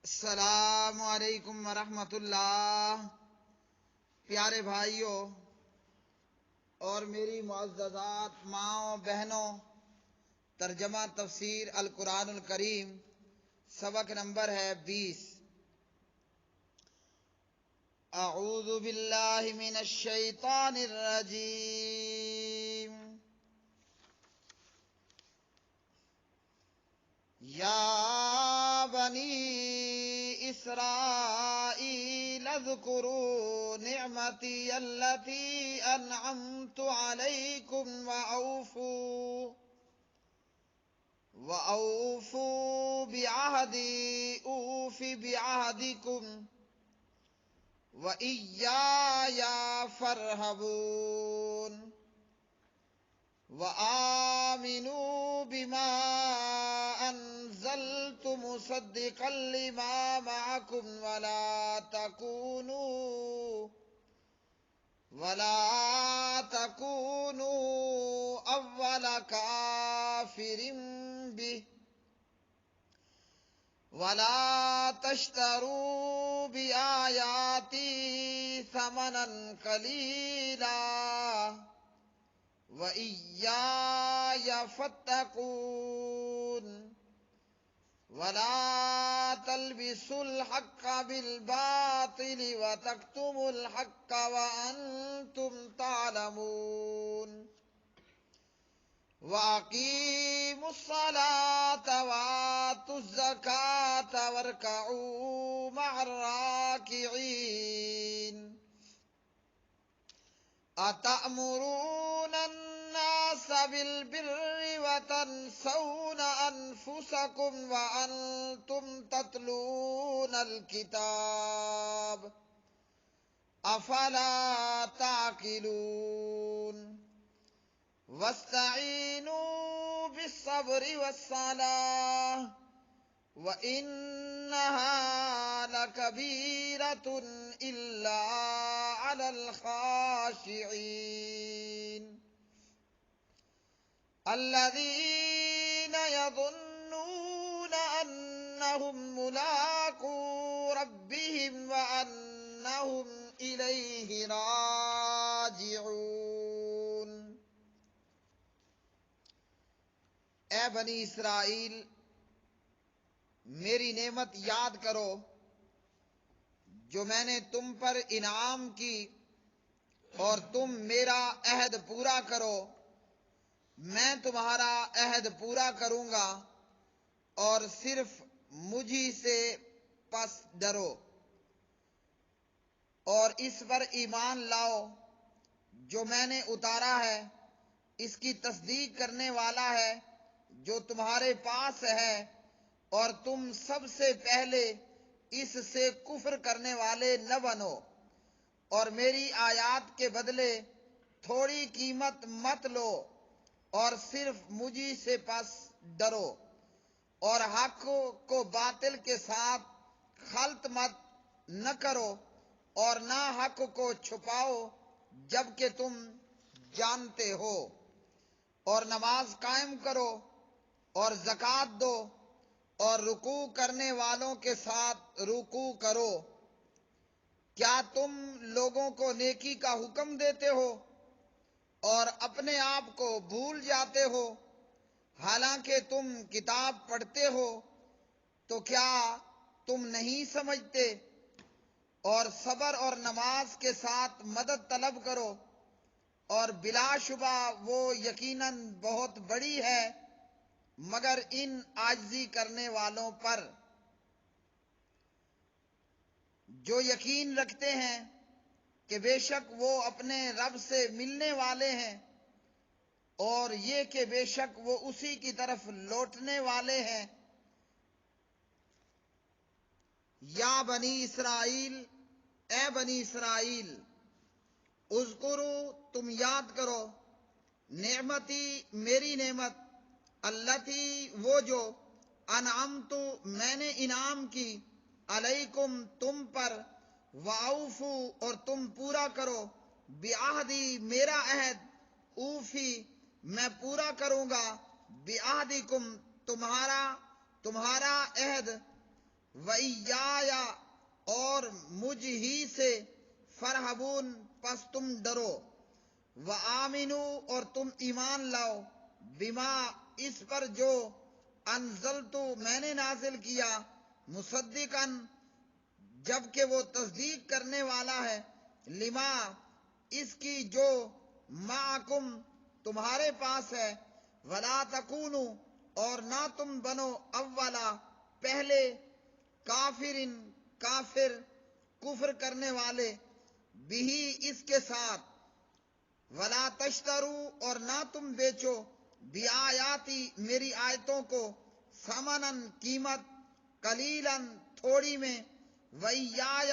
السلام علیکم ورحمۃ اللہ۔ پیارے بھائیوں اور میری معززات ماؤں بہنوں، ترجمہ تفسیر القرآن الکریم، سبق نمبر ہے 20۔ اعوذ باللہ من الشیطان الرجیم۔ یا بنی اسرائیل اذکروا نعمتی التي انعمت علیکم وأوفوا بعہدی اوف بعہدکم وإیایا فارہبون وآمنوا بما أنزلت مصدقا لما معكم ولا تكونوا أول كافر به ولا تشتروا بآياتي ثمنا قليلا وإياي فاتقون ولا تلبسوا الحق بالباطل وتكتموا الحق وأنتم تعلمون وأقيموا الصلاة وآتوا الزكاة واركعوا مع الراكعين أتأمرون الناس بالبر وتنسون أنفسكم وأنتم تتلون الكتاب أفلا تعقلون واستعينوا بالصبر والصلاة وإنها لكبيرة إلا على الخاشعين الذين يظنون أنهم ملاقو ربهم وأنهم إليه راجعون۔ اے بنی اسرائیل، میری نعمت یاد کرو جو میں نے تم پر انعام کی، اور تم میرا عہد پورا کرو، میں تمہارا عہد پورا کروں گا، اور صرف مجھی سے پس ڈرو، اور اس پر ایمان لاؤ جو میں نے اتارا ہے، اس کی تصدیق کرنے والا ہے جو تمہارے پاس ہے، اور تم سب سے پہلے اس سے کفر کرنے والے نہ بنو، اور میری آیات کے بدلے تھوڑی قیمت مت لو، اور صرف مجھی سے پس ڈرو، اور حق کو باطل کے ساتھ خلط مت نہ کرو، اور نہ حق کو چھپاؤ جبکہ تم جانتے ہو، اور نماز قائم کرو اور زکوٰۃ دو، اور رکوع کرنے والوں کے ساتھ رکوع کرو۔ کیا تم لوگوں کو نیکی کا حکم دیتے ہو اور اپنے آپ کو بھول جاتے ہو، حالانکہ تم کتاب پڑھتے ہو؟ تو کیا تم نہیں سمجھتے؟ اور صبر اور نماز کے ساتھ مدد طلب کرو، اور بلا شبہ وہ یقیناً بہت بڑی ہے مگر ان عاجزی کرنے والوں پر جو یقین رکھتے ہیں کہ بے شک وہ اپنے رب سے ملنے والے ہیں، اور یہ کہ بے شک وہ اسی کی طرف لوٹنے والے ہیں۔ یا بنی اسرائیل، اے بنی اسرائیل، اذکروا تم یاد کرو، نعمتی میری نعمت، التی وہ جو، انعمت میں نے انعام کی، علیکم تم پر، واوفو اور تم پورا کرو، بعہدی میرا عہد، اوفی میں پورا کروں گا، بعہدکم تمہارا عہد، وَإِيَّایَ اور مجھ ہی سے فرحبون پس تم ڈرو وَآمِنُوا اور تم ایمان لاؤ بما اس پر جو انزلتو میں نے نازل کیا مصدقاً جبکہ وہ تصدیق کرنے والا ہے لما اس کی جو معکم تمہارے پاس ہے ولا تکونوا اور نہ تم بنو اولا پہلے کافر کفر کرنے والے بھی اس کے ساتھ ولا تشترو اور نہ تم بیچو بیااتی میری آیتوں کو ثمناً قیمت قلیلاً تھوڑی میں وَإِيَّایَ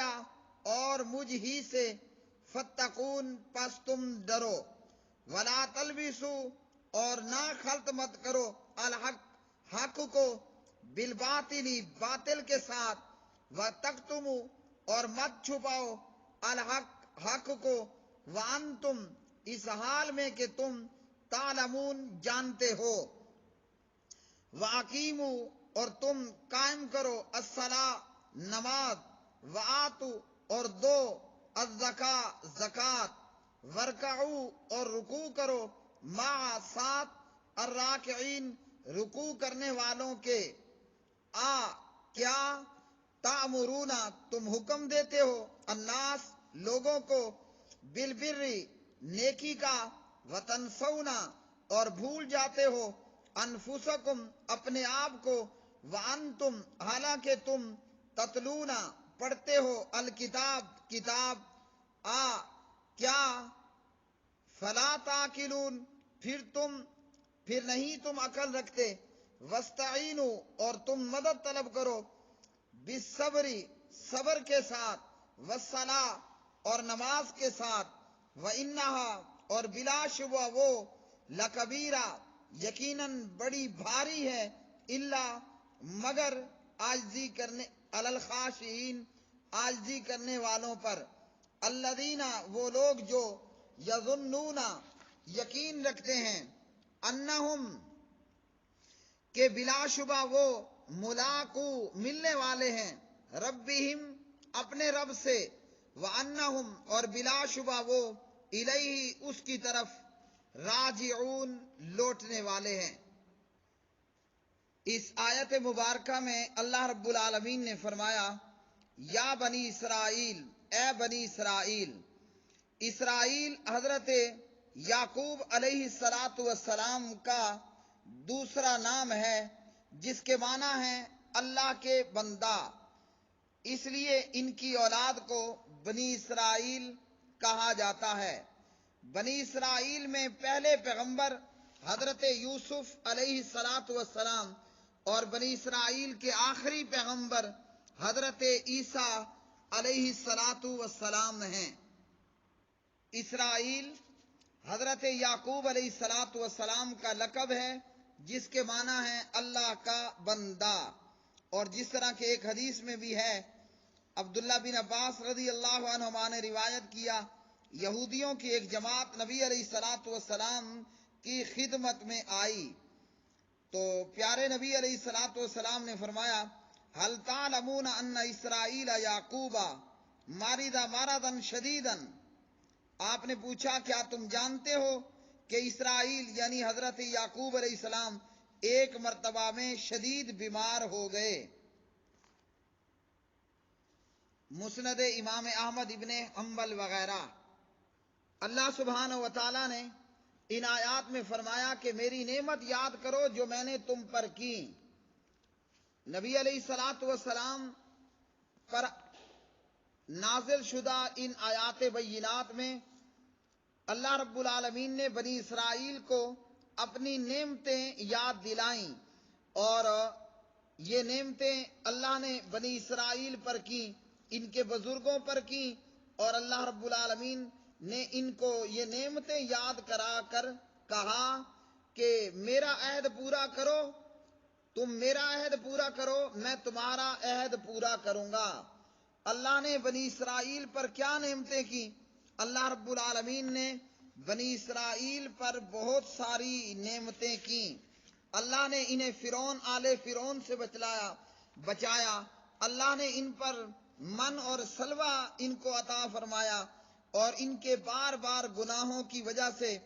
اور مجھ ہی سے فَاتَّقُونِ پس تم ڈرو ولا تلبسوا اور نہ خلط مت کرو الحق حق کو بالباطل باطل کے ساتھ وَتَكْتُمُوا اور مت چھپاؤ الحق حق کو وَأَنْتُمْ اس حال میں کہ تم تعلمون جانتے ہو وَأَقِیمُوا اور تم قائم کرو الصلاۃ نماز وآتوا اور دو الزکاۃ زکوٰۃ ورکعوا اور رکوع کرو مع ساتھ الراکعین رکوع کرنے والوں کے کیا تأمرون تم حکم دیتے ہو الناس لوگوں کو بالبر نیکی کا وتنسون اور بھول جاتے ہو انفسکم اپنے آپ کو وانتم حالانکہ تم تتلون پڑھتے ہو الکتاب کتاب کیا فلا تاکلون پھر نہیں تم عقل رکھتے وستعینوا اور تم مدد طلب کرو بالصبر صبر کے ساتھ والصلاۃ اور نماز کے ساتھ وانھا اور بلا شبہ وہ لکبیرہ یقیناً بڑی بھاری ہے الا مگر عاجزی کرنے علی الخاشعین عاجزی کرنے والوں پر الذین وہ لوگ جو یظنون یقین رکھتے ہیں انہم کہ بلا شبہ وہ ملاقو ملنے والے ہیں ربہم اپنے رب سے وانہم اور بلا شبہ وہ الیہ اس کی طرف راجعون لوٹنے والے ہیں۔ اس آیت مبارکہ میں اللہ رب العالمین نے فرمایا یا بنی اسرائیل اے بنی اسرائیل اسرائیل حضرت یعقوب علیہ السلام کا دوسرا نام ہے جس کے معنی ہے اللہ کے بندہ، اس لیے ان کی اولاد کو بنی اسرائیل کہا جاتا ہے۔ بنی اسرائیل میں پہلے پیغمبر حضرت یوسف علیہ السلام اور بنی اسرائیل کے آخری پیغمبر حضرت عیسیٰ علیہ السلام ہیں۔ اسرائیل حضرت یعقوب علیہ السلام کا لقب ہے جس کے معنی ہے اللہ کا بندہ، اور جس طرح کہ ایک حدیث میں بھی ہے، عبداللہ بن عباس رضی اللہ عنہما نے روایت کیا، یہودیوں کی ایک جماعت نبی علیہ السلام کی خدمت میں آئی تو پیارے نبی علیہ السلام نے فرمایا هل تعلمون ان اسرائیل یعقوب مارد مرضا شدیدا، آپ نے پوچھا کیا تم جانتے ہو کہ اسرائیل یعنی حضرت یعقوب علیہ السلام ایک مرتبہ میں شدید بیمار ہو گئے۔ مسند امام احمد ابن حنبل وغیرہ۔ اللہ سبحانہ و تعالیٰ نے ان آیات میں فرمایا کہ میری نعمت یاد کرو جو میں نے تم پر کی۔ نبی علیہ السلام پر نازل شدہ ان آیات بینات میں اللہ رب العالمین نے بنی اسرائیل کو اپنی نعمتیں یاد دلائیں، اور یہ نعمتیں اللہ نے بنی اسرائیل پر کی، ان کے بزرگوں پر کی، اور اللہ رب العالمین نے ان کو یہ نعمتیں یاد کرا کر کہا کہ میرا عہد پورا کرو، تم میرا عہد پورا کرو، میں تمہارا عہد پورا کروں گا۔ اللہ نے بنی اسرائیل پر کیا نعمتیں کی؟ اللہ رب العالمین نے بنی اسرائیل پر بہت ساری نعمتیں کی۔ اللہ نے انہیں آل فرعون سے بچایا، اللہ نے ان پر من اور سلوہ ان کو عطا فرمایا، اور ان کے بار بار گناہوں کی وجہ سے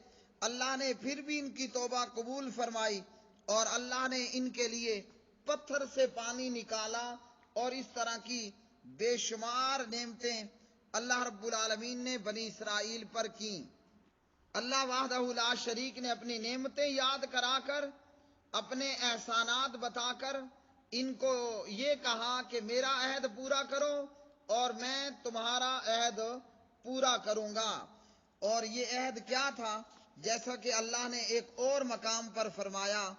اللہ نے پھر بھی ان کی توبہ قبول فرمائی، اور اللہ نے ان کے لیے پتھر سے پانی نکالا، اور اس طرح کی بے شمار نعمتیں اللہ رب العالمین نے بنی اسرائیل پر کیں۔ اللہ وحدہ لا شریک نے اپنی نعمتیں یاد کرا کر، اپنے احسانات بتا کر ان کو یہ کہا کہ میرا عہد پورا کرو اور میں تمہارا عہد پورا کروں گا۔ اور یہ عہد کیا تھا؟ جیسا کہ اللہ نے ایک اور مقام پر فرمایا،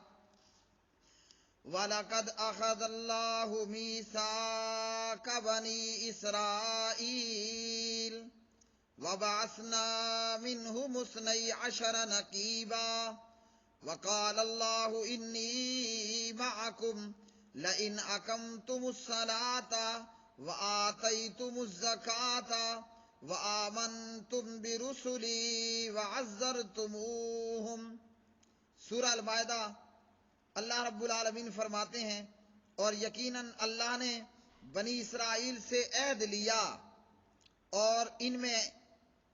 وَلَقَدْ أَخَذَ اللَّهُ مِيثَاقَ بَنِي إِسْرَائِيلَ وَبَعَثْنَا مِنْهُمُ 12 نَقِيبًا وَقَالَ اللَّهُ إِنِّي مَعَكُمْ لَئِنْ أَقَمْتُمُ الصَّلَاةَ وَآتَيْتُمُ الزَّكَاةَ وَآمَنْتُمْ بِرُسُلِي وَعَزَّرْتُمُوهُمْ۔ سورہ المائدہ۔ اللہ رب العالمین فرماتے ہیں، اور یقیناً اللہ نے بنی اسرائیل سے عہد لیا، اور ان میں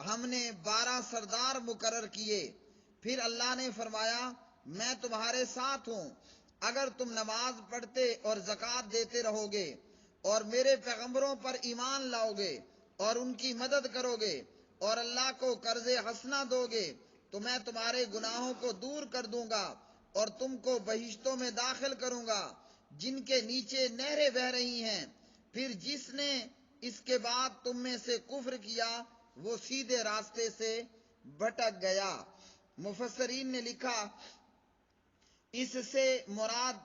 ہم نے 12 سردار مقرر کیے۔ پھر اللہ نے فرمایا میں تمہارے ساتھ ہوں اگر تم نماز پڑھتے اور زکوٰۃ دیتے رہو گے اور میرے پیغمبروں پر ایمان لاؤ گے اور ان کی مدد کرو گے اور اللہ کو قرض حسنہ دو گے تو میں تمہارے گناہوں کو دور کر دوں گا اور تم کو بہشتوں میں داخل کروں گا جن کے نیچے نہریں بہہ رہی ہیں۔ پھر جس نے اس کے بعد تم میں سے کفر کیا وہ سیدھے راستے سے بھٹک گیا۔ مفسرین نے لکھا اس سے مراد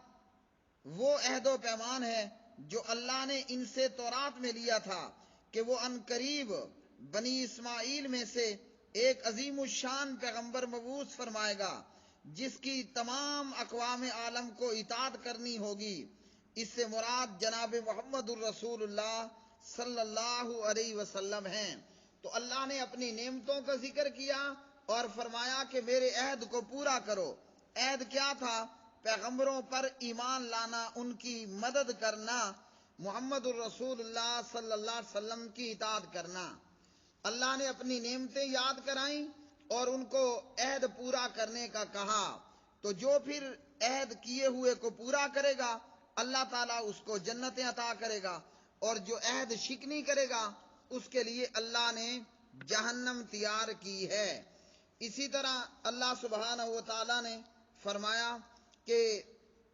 وہ عہد و پیمان ہے جو اللہ نے ان سے تورات میں لیا تھا کہ وہ عنقریب بنی اسماعیل میں سے ایک عظیم الشان پیغمبر مبعوث فرمائے گا جس کی تمام اقوام عالم کو اطاعت کرنی ہوگی۔ اس سے مراد جناب محمد الرسول اللہ صلی اللہ علیہ وسلم ہیں۔ تو اللہ نے اپنی نعمتوں کا ذکر کیا اور فرمایا کہ میرے عہد کو پورا کرو۔ عہد کیا تھا؟ پیغمبروں پر ایمان لانا، ان کی مدد کرنا، محمد الرسول اللہ صلی اللہ علیہ وسلم کی اطاعت کرنا۔ اللہ نے اپنی نعمتیں یاد کرائیں اور ان کو عہد پورا کرنے کا کہا، تو جو پھر عہد کیے ہوئے کو پورا کرے گا اللہ تعالیٰ اس کو جنتیں عطا کرے گا، اور جو عہد شکنی کرے گا اس کے لیے اللہ نے جہنم تیار کی ہے۔ اسی طرح اللہ سبحانہ و تعالیٰ نے فرمایا کہ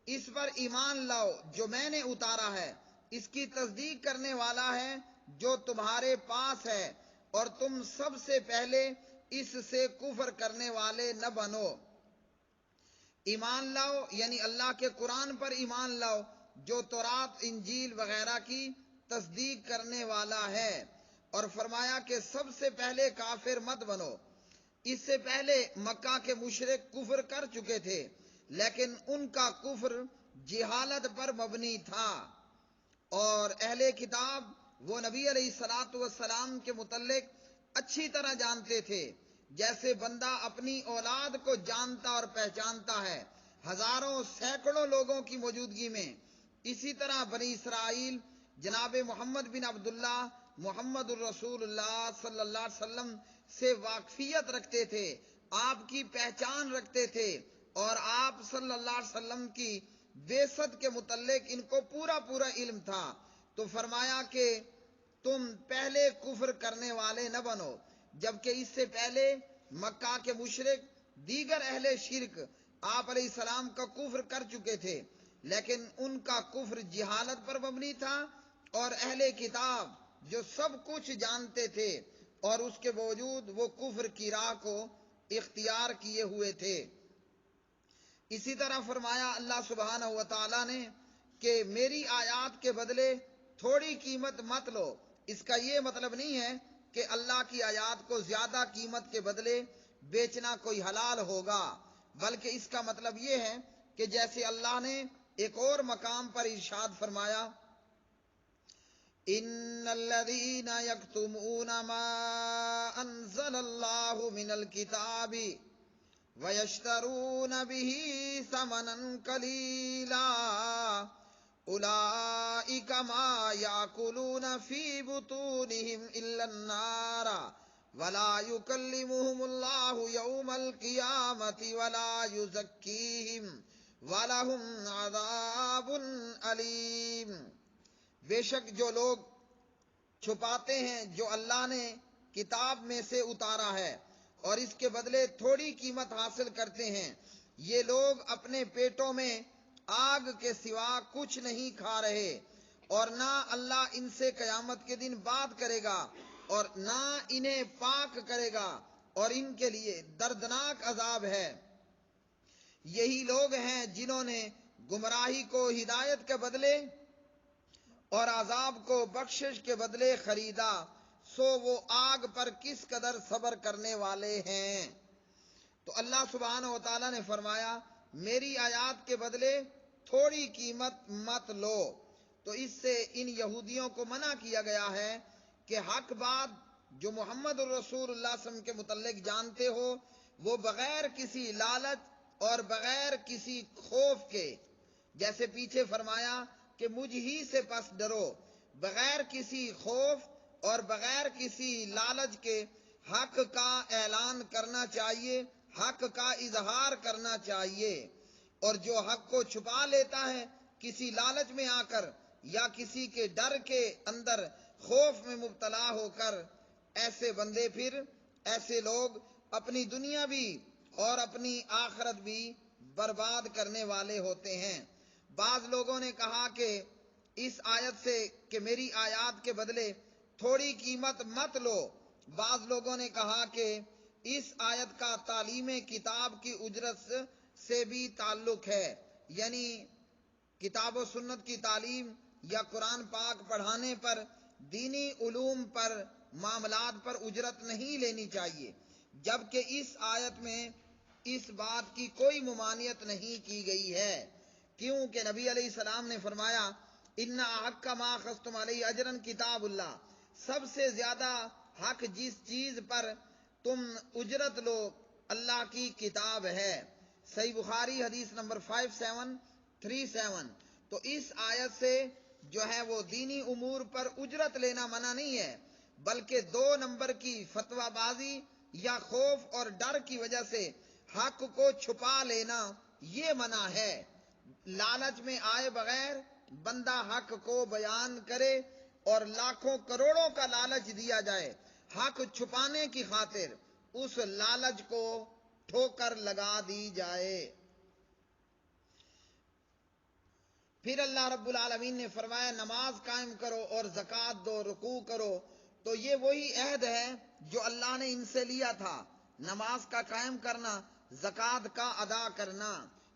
اس پر ایمان لاؤ جو میں نے اتارا ہے، اس کی تصدیق کرنے والا ہے جو تمہارے پاس ہے، اور تم سب سے پہلے اس سے کفر کرنے والے نہ بنو۔ ایمان لاؤ یعنی اللہ کے قرآن پر ایمان لاؤ جو تورات، انجیل وغیرہ کی تصدیق کرنے والا ہے، اور فرمایا کہ سب سے پہلے کافر مت بنو۔ اس سے پہلے مکہ کے مشرک کفر کر چکے تھے، لیکن ان کا کفر جہالت پر مبنی تھا، اور اہل کتاب وہ نبی علیہ الصلوۃ والسلام کے متعلق اچھی طرح جانتے تھے جیسے بندہ اپنی اولاد کو جانتا اور پہچانتا ہے ہزاروں سینکڑوں لوگوں کی موجودگی میں۔ اسی طرح بنی اسرائیل جناب محمد بن عبداللہ محمد الرسول اللہ صلی اللہ علیہ وسلم سے واقفیت رکھتے تھے، آپ کی پہچان رکھتے تھے، اور آپ صلی اللہ علیہ وسلم کی بعثت کے متعلق ان کو پورا علم تھا۔ تو فرمایا کہ تم پہلے کفر کرنے والے نہ بنو، جبکہ اس سے پہلے مکہ کے مشرک دیگر اہل شرک آپ علیہ السلام کا کفر کر چکے تھے، لیکن ان کا کفر جہالت پر مبنی تھا، اور اہل کتاب جو سب کچھ جانتے تھے اور اس کے باوجود وہ کفر کی راہ کو اختیار کیے ہوئے تھے۔ اسی طرح فرمایا اللہ سبحانہ و تعالیٰ نے کہ میری آیات کے بدلے تھوڑی قیمت مت لو۔ اس کا یہ مطلب نہیں ہے کہ اللہ کی آیات کو زیادہ قیمت کے بدلے بیچنا کوئی حلال ہوگا، بلکہ اس کا مطلب یہ ہے کہ جیسے اللہ نے ایک اور مقام پر ارشاد فرمایا، ان الذين يكتمون ما انزل الله من الكتاب ويشترون به ثمنا قليلا اولئک ما یاکلون فی بطونہم الا النار ولا یکلمہم اللہ یوم القیامۃ ولا یزکیہم وَلَهُمْ عَذَابٌ علیم۔ بے شک جو لوگ چھپاتے ہیں جو اللہ نے کتاب میں سے اتارا ہے اور اس کے بدلے تھوڑی قیمت حاصل کرتے ہیں، یہ لوگ اپنے پیٹوں میں آگ کے سوا کچھ نہیں کھا رہے، اور نہ اللہ ان سے قیامت کے دن بات کرے گا اور نہ انہیں پاک کرے گا، اور ان کے لیے دردناک عذاب ہے۔ یہی لوگ ہیں جنہوں نے گمراہی کو ہدایت کے بدلے اور عذاب کو بخشش کے بدلے خریدا، سو وہ آگ پر کس قدر صبر کرنے والے ہیں۔ تو اللہ سبحانہ و تعالیٰ نے فرمایا میری آیات کے بدلے تھوڑی قیمت مت لو۔ تو اس سے ان یہودیوں کو منع کیا گیا ہے کہ حق بات جو محمد الرسول اللہ صلی اللہ علیہ وسلم کے متعلق جانتے ہو وہ بغیر کسی لالچ اور بغیر کسی خوف کے، جیسے پیچھے فرمایا کہ مجھ ہی سے پس ڈرو، بغیر کسی خوف اور بغیر کسی لالچ کے حق کا اعلان کرنا چاہیے، حق کا اظہار کرنا چاہیے۔ اور جو حق کو چھپا لیتا ہے کسی لالچ میں آ کر یا کسی کے ڈر کے اندر خوف میں مبتلا ہو کر، ایسے بندے پھر ایسے لوگ اپنی دنیا بھی اور اپنی آخرت بھی برباد کرنے والے ہوتے ہیں۔ بعض لوگوں نے کہا کہ اس آیت سے کہ میری آیات کے بدلے تھوڑی قیمت مت لو، بعض لوگوں نے کہا کہ اس آیت کا تعلیم کتاب کی اجرت سے بھی تعلق ہے، یعنی کتاب و سنت کی تعلیم یا قرآن پاک پڑھانے پر، دینی علوم پر، معاملات پر اجرت نہیں لینی چاہیے، جبکہ اس آیت میں اس بات کی کوئی ممانعت نہیں کی گئی ہے، کیونکہ نبی علیہ السلام نے فرمایا ان حق ما اخذتم علیہ اجرا کتاب اللہ، سب سے زیادہ حق جس چیز پر تم اجرت لو اللہ کی کتاب ہے۔ صحیح بخاری حدیث نمبر 5737۔ تو اس آیت سے جو ہے وہ دینی امور پر اجرت لینا منع نہیں ہے، بلکہ 2 نمبر کی فتویٰ بازی یا خوف اور ڈر کی وجہ سے حق کو چھپا لینا یہ منع ہے۔ لالچ میں آئے بغیر بندہ حق کو بیان کرے اور لاکھوں کروڑوں کا لالچ دیا جائے حق چھپانے کی خاطر، اس لالچ کو ٹھوکر لگا دی جائے۔ پھر اللہ رب العالمین نے فرمایا نماز قائم کرو اور زکوٰۃ دو، رکوع کرو۔ تو یہ وہی عہد ہے جو اللہ نے ان سے لیا تھا، نماز کا قائم کرنا، زکوٰۃ کا ادا کرنا۔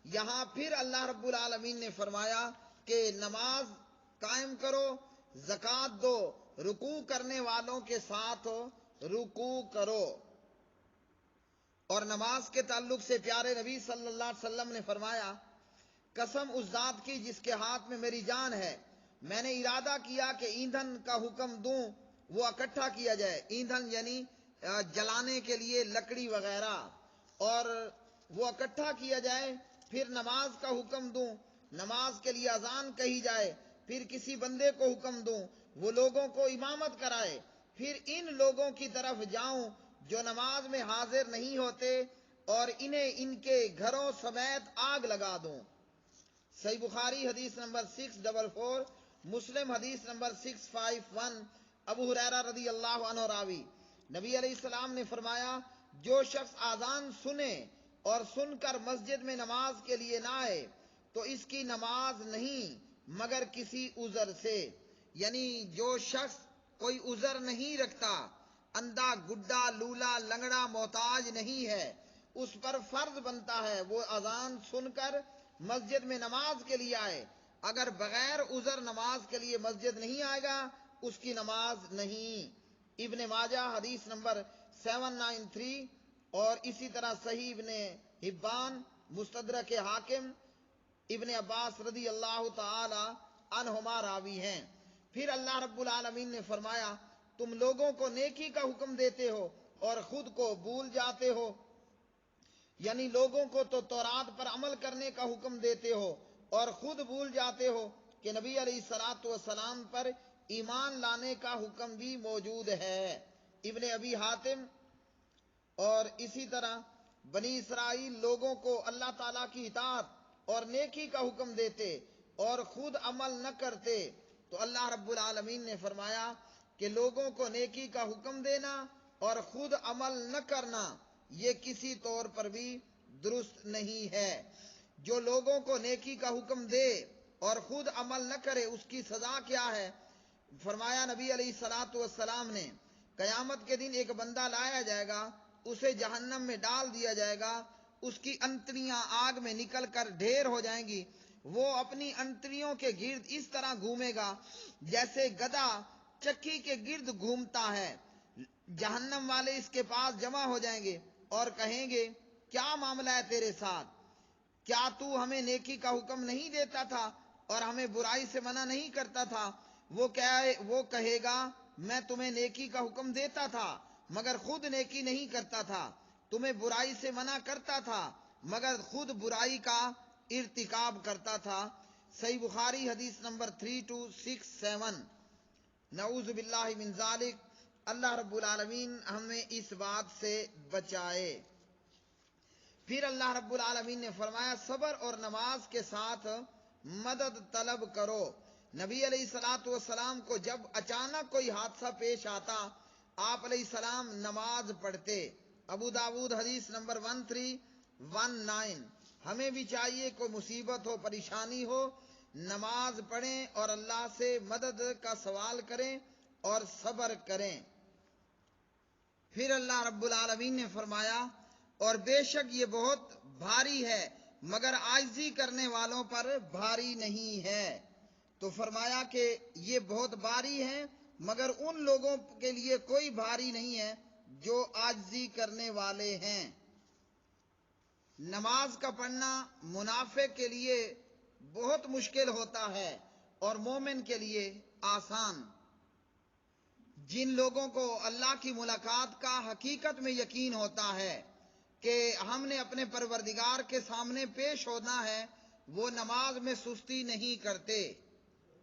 یہاں پھر اللہ رب العالمین نے فرمایا کہ نماز قائم کرو، زکوٰۃ دو، رکوع کرنے والوں کے ساتھ رکوع کرو۔ اور نماز کے تعلق سے پیارے نبی صلی اللہ علیہ وسلم نے فرمایا قسم اس ذات کی جس کے ہاتھ میں میری جان ہے، میں نے ارادہ کیا کہ ایندھن کا حکم دوں وہ اکٹھا کیا جائے، ایندھن یعنی جلانے کے لیے لکڑی وغیرہ، اور وہ اکٹھا کیا جائے، پھر نماز کا حکم دوں، نماز کے لیے اذان کہی جائے، پھر کسی بندے کو حکم دوں وہ لوگوں کو امامت کرائے، پھر ان لوگوں کی طرف جاؤں جو نماز میں حاضر نہیں ہوتے اور انہیں ان کے گھروں سمیت آگ لگا دوں۔ صحیح بخاری حدیث نمبر 644، مسلم حدیث نمبر 651۔ ابو ہریرہ رضی اللہ عنہ راوی، نبی علیہ السلام نے فرمایا جو شخص آذان سنے اور سن کر مسجد میں نماز کے لیے نہ آئے تو اس کی نماز نہیں مگر کسی عذر سے، یعنی جو شخص کوئی عذر نہیں رکھتا، اندھا، گڈا، لولا، لنگڑا، محتاج نہیں ہے، اس پر فرض بنتا ہے وہ اذان سن کر مسجد میں نماز کے لیے آئے، اگر بغیر عذر نماز کے لیے مسجد نہیں آئے گا اس کی نماز نہیں۔ ابن ماجہ حدیث نمبر 793، اور اسی طرح صحیح ابن حبان، مستدرک حاکم، ابن عباس رضی اللہ تعالی عنہما راوی ہیں۔ پھر اللہ رب العالمین نے فرمایا تم لوگوں کو نیکی کا حکم دیتے ہو اور خود کو بھول جاتے ہو، یعنی لوگوں کو تو تورات پر عمل کرنے کا حکم دیتے ہو اور خود بھول جاتے ہو، کہ نبی علیہ الصلوۃ والسلام پر ایمان لانے کا حکم بھی موجود ہے۔ ابن ابی حاتم اور اسی طرح بنی اسرائیل لوگوں کو اللہ تعالیٰ کی اطاعت اور نیکی کا حکم دیتے اور خود عمل نہ کرتے، تو اللہ رب العالمین نے فرمایا کہ لوگوں کو نیکی کا حکم دینا اور خود عمل نہ کرنا یہ کسی طور پر بھی درست نہیں ہے۔ جو لوگوں کو نیکی کا حکم دے اور خود عمل نہ کرے اس کی سزا کیا ہے؟ فرمایا نبی علیہ الصلوۃ والسلام نے، قیامت کے دن ایک بندہ لایا جائے گا، اسے جہنم میں ڈال دیا جائے گا، اس کی انتڑیاں آگ میں نکل کر ڈھیر ہو جائیں گی، وہ اپنی انتڑیوں کے گرد اس طرح گھومے گا جیسے گدھا چکی کے گرد گھومتا ہے۔ جہنم والے اس کے پاس جمع ہو جائیں گے اور کہیں گے کیا معاملہ ہے تیرے ساتھ؟ کیا تو ہمیں نیکی کا حکم نہیں دیتا تھا اور ہمیں برائی سے منع نہیں کرتا تھا؟ وہ کہے گا میں تمہیں نیکی کا حکم دیتا تھا مگر خود نیکی نہیں کرتا تھا، تمہیں برائی سے منع کرتا تھا مگر خود برائی کا ارتکاب کرتا تھا۔ صحیح بخاری حدیث نمبر 3267۔ نعوذ باللہ من ذالک۔ اللہ رب العالمین ہمیں اس بات سے بچائے۔ پھر اللہ رب العالمین نے فرمایا صبر اور نماز کے ساتھ مدد طلب کرو۔ نبی علیہ الصلوۃ والسلام کو جب اچانک کوئی حادثہ پیش آتا آپ علیہ السلام نماز پڑھتے۔ ابو داود حدیث نمبر 1319۔ ہمیں بھی چاہیے کوئی مصیبت ہو پریشانی ہو نماز پڑھیں اور اللہ سے مدد کا سوال کریں اور صبر کریں۔ پھر اللہ رب العالمین نے فرمایا اور بے شک یہ بہت بھاری ہے مگر عاجزی کرنے والوں پر بھاری نہیں ہے۔ تو فرمایا کہ یہ بہت بھاری ہے مگر ان لوگوں کے لیے کوئی بھاری نہیں ہے جو عاجزی کرنے والے ہیں۔ نماز کا پڑھنا منافق کے لیے بہت مشکل ہوتا ہے اور مومن کے لیے آسان۔ جن لوگوں کو اللہ کی ملاقات کا حقیقت میں یقین ہوتا ہے کہ ہم نے اپنے پروردگار کے سامنے پیش ہونا ہے، وہ نماز میں سستی نہیں کرتے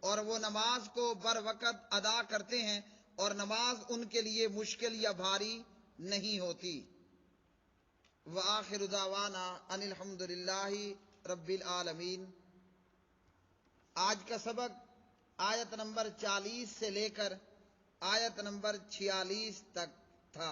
اور وہ نماز کو بر وقت ادا کرتے ہیں اور نماز ان کے لیے مشکل یا بھاری نہیں ہوتی۔ وآخر دعوانا ان الحمد للہ رب العالمین۔ آج کا سبق آیت نمبر 40 سے لے کر آیت نمبر 46 تک تھا۔